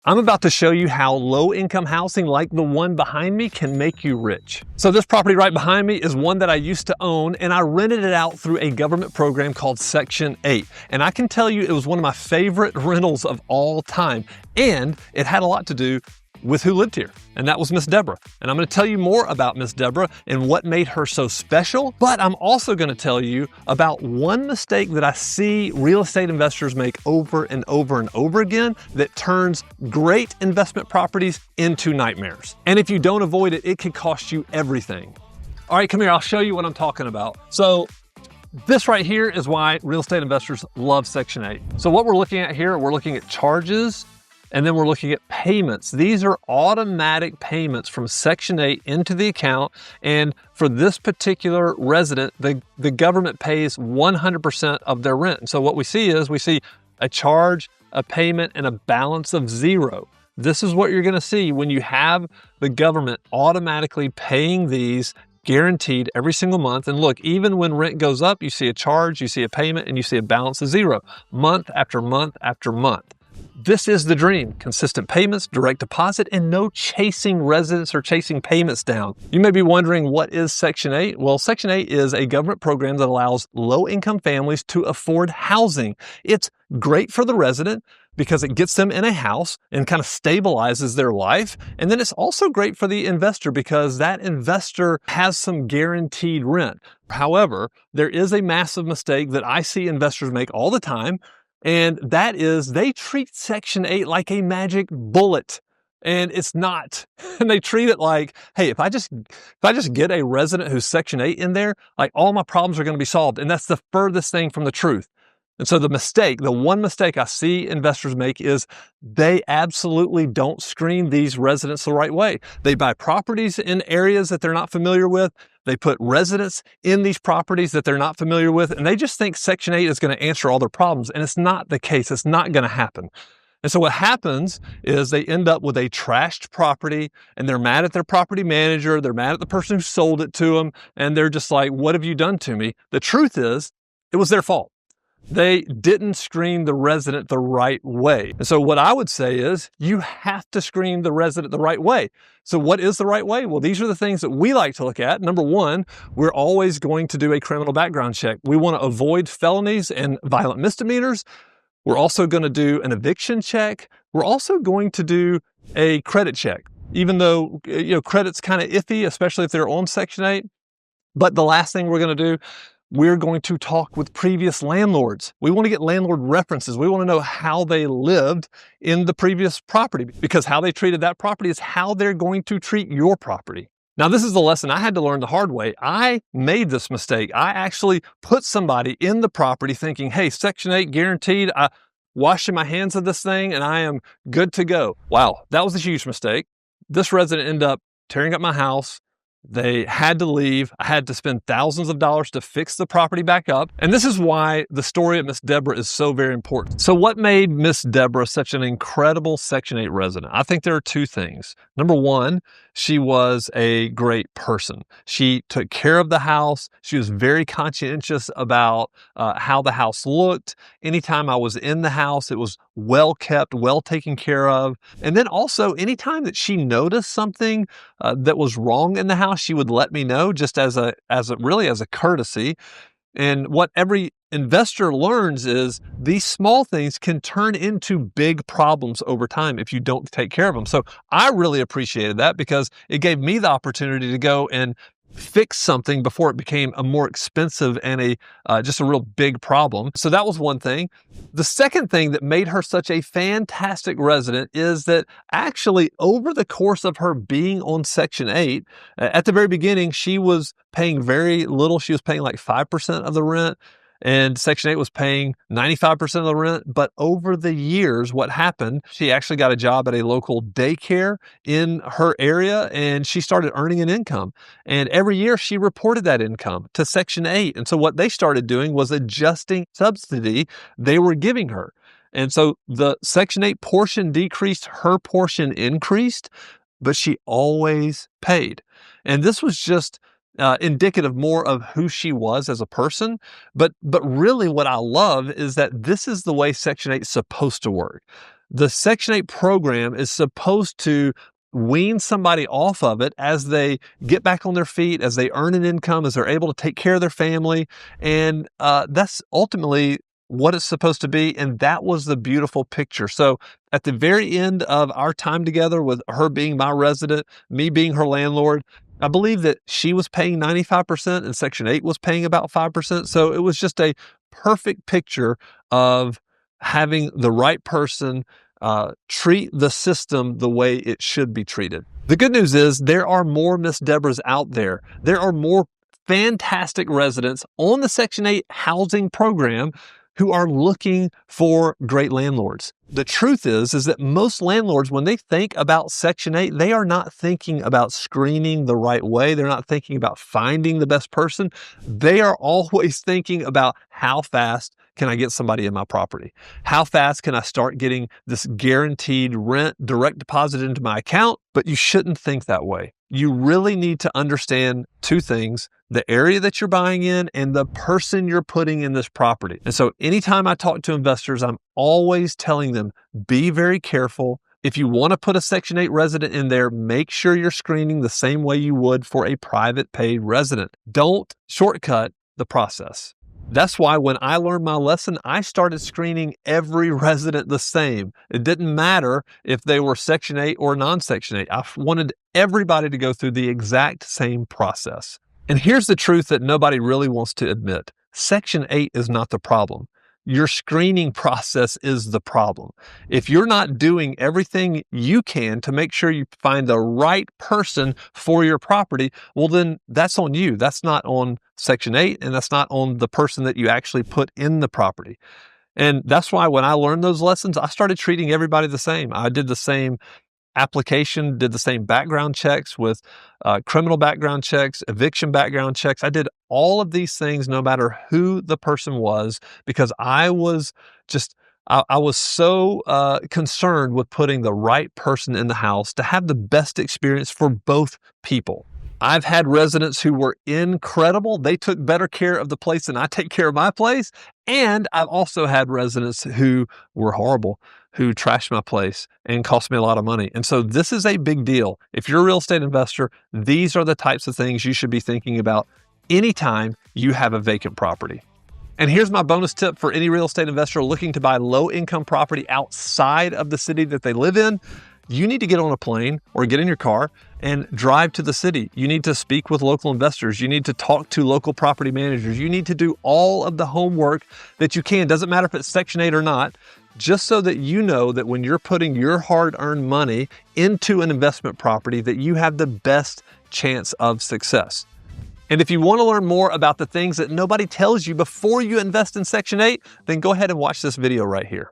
I'm about to show you how low-income housing like the one behind me can make you rich. So this property right behind me is one that I used to own, and I rented it out through a government program called Section 8. And I can tell you it was one of my favorite rentals of all time. And it had a lot to do with who lived here, and that was Miss Deborah. And I'm going to tell you more about Miss Deborah and what made her so special, but I'm also going to tell you about one mistake that I see real estate investors make over and over and over again that turns great investment properties into nightmares. And if you don't avoid it, it could cost you everything. All right, come here, I'll show you what I'm talking about. So this right here is why real estate investors love Section 8. So what we're looking at here, we're looking at charges, and then we're looking at payments. These are automatic payments from Section 8 into the account. And for this particular resident, the government pays 100% of their rent. And so what we see is we see a charge, a payment, and a balance of zero. This is what you're gonna see when you have the government automatically paying these guaranteed every single month. And look, even when rent goes up, you see a charge, you see a payment, and you see a balance of zero, month after month after month. This is the dream. Consistent payments, direct deposit, and no chasing residents or chasing payments down. You may be wondering, what is Section 8? Well, Section 8 is a government program that allows low-income families to afford housing. It's great for the resident because it gets them in a house and kind of stabilizes their life. And then it's also great for the investor because that investor has some guaranteed rent. However, there is a massive mistake that I see investors make all the time, and that is they treat Section 8 like a magic bullet, and it's not. And they treat it like, hey, if I just get a resident who's Section 8 in there, like all my problems are going to be solved. And that's the furthest thing from the truth. And so the one mistake I see investors make is they absolutely don't screen these residents the right way. They buy properties in areas that they're not familiar with. They put residents in these properties that they're not familiar with, and they just think Section 8 is going to answer all their problems. And it's not the case. It's not going to happen. And so what happens is they end up with a trashed property, and they're mad at their property manager. They're mad at the person who sold it to them. And they're just like, what have you done to me? The truth is, it was their fault. They didn't screen the resident the right way. And so what I would say is you have to screen the resident the right way. So what is the right way? Well, these are the things that we like to look at. Number one, we're always going to do a criminal background check. We want to avoid felonies and violent misdemeanors. We're also going to do an eviction check. We're also going to do a credit check, even though credit's kind of iffy, especially if they're on Section 8. But the last thing we're going to do, we're going to talk with previous landlords. We want to get landlord references. We want to know how they lived in the previous property, because how they treated that property is how they're going to treat your property. Now, this is the lesson I had to learn the hard way. I made this mistake. I actually put somebody in the property thinking, hey, Section 8 guaranteed, I washing my hands of this thing and I am good to go. Wow, that was a huge mistake. This resident ended up tearing up my house. They had to leave. I had to spend thousands of dollars to fix the property back up. And this is why the story of Miss Deborah is so very important. So what made Miss Deborah such an incredible Section 8 resident? I think there are two things. Number one, she was a great person. She took care of the house. She was very conscientious about how the house looked. Anytime I was in the house, it was well kept, well taken care of. And then also, anytime that she noticed something that was wrong in the house, she would let me know, just as a courtesy. And what every investor learns is these small things can turn into big problems over time if you don't take care of them. So I really appreciated that because it gave me the opportunity to go and fix something before it became a more expensive and just a real big problem. So that was one thing. The second thing that made her such a fantastic resident is that actually over the course of her being on Section 8, at the very beginning, she was paying very little. She was paying like 5% of the rent. And Section 8 was paying 95% of the rent. But over the years, what happened, she actually got a job at a local daycare in her area, and she started earning an income. And every year she reported that income to Section 8. And so what they started doing was adjusting subsidy they were giving her. And so the Section 8 portion decreased, her portion increased, but she always paid. And this was just indicative more of who she was as a person. But really what I love is that this is the way Section 8 is supposed to work. The Section 8 program is supposed to wean somebody off of it as they get back on their feet, as they earn an income, as they're able to take care of their family. And that's ultimately what it's supposed to be. And that was the beautiful picture. So at the very end of our time together, with her being my resident, me being her landlord, I believe that she was paying 95% and Section 8 was paying about 5%. So it was just a perfect picture of having the right person treat the system the way it should be treated. The good news is there are more Miss Deborahs out there. There are more fantastic residents on the Section 8 housing program who are looking for great landlords. The truth is that most landlords, when they think about Section 8, they are not thinking about screening the right way. They're not thinking about finding the best person. They are always thinking about how fast can I get somebody in my property? How fast can I start getting this guaranteed rent direct deposited into my account? But you shouldn't think that way. You really need to understand two things: the area that you're buying in and the person you're putting in this property. And so anytime I talk to investors, I'm always telling them, be very careful. If you want to put a Section 8 resident in there, make sure you're screening the same way you would for a private paid resident. Don't shortcut the process. That's why when I learned my lesson, I started screening every resident the same. It didn't matter if they were Section 8 or non-Section 8. I wanted everybody to go through the exact same process. And here's the truth that nobody really wants to admit. Section 8 is not the problem. Your screening process is the problem. If you're not doing everything you can to make sure you find the right person for your property, well, then that's on you. That's not on Section 8, and that's not on the person that you actually put in the property. And that's why when I learned those lessons, I started treating everybody the same. I did the same application, did the same background checks with criminal background checks, eviction background checks. I did all of these things no matter who the person was, because I was so concerned with putting the right person in the house to have the best experience for both people. I've had residents who were incredible. They took better care of the place than I take care of my place. And I've also had residents who were horrible, who trashed my place and cost me a lot of money. And so this is a big deal. If you're a real estate investor, these are the types of things you should be thinking about anytime you have a vacant property. And here's my bonus tip for any real estate investor looking to buy low-income property outside of the city that they live in. You need to get on a plane or get in your car and drive to the city. You need to speak with local investors. You need to talk to local property managers. You need to do all of the homework that you can. Doesn't matter if it's Section 8 or not, just so that you know that when you're putting your hard-earned money into an investment property, that you have the best chance of success. And if you want to learn more about the things that nobody tells you before you invest in Section 8, then go ahead and watch this video right here.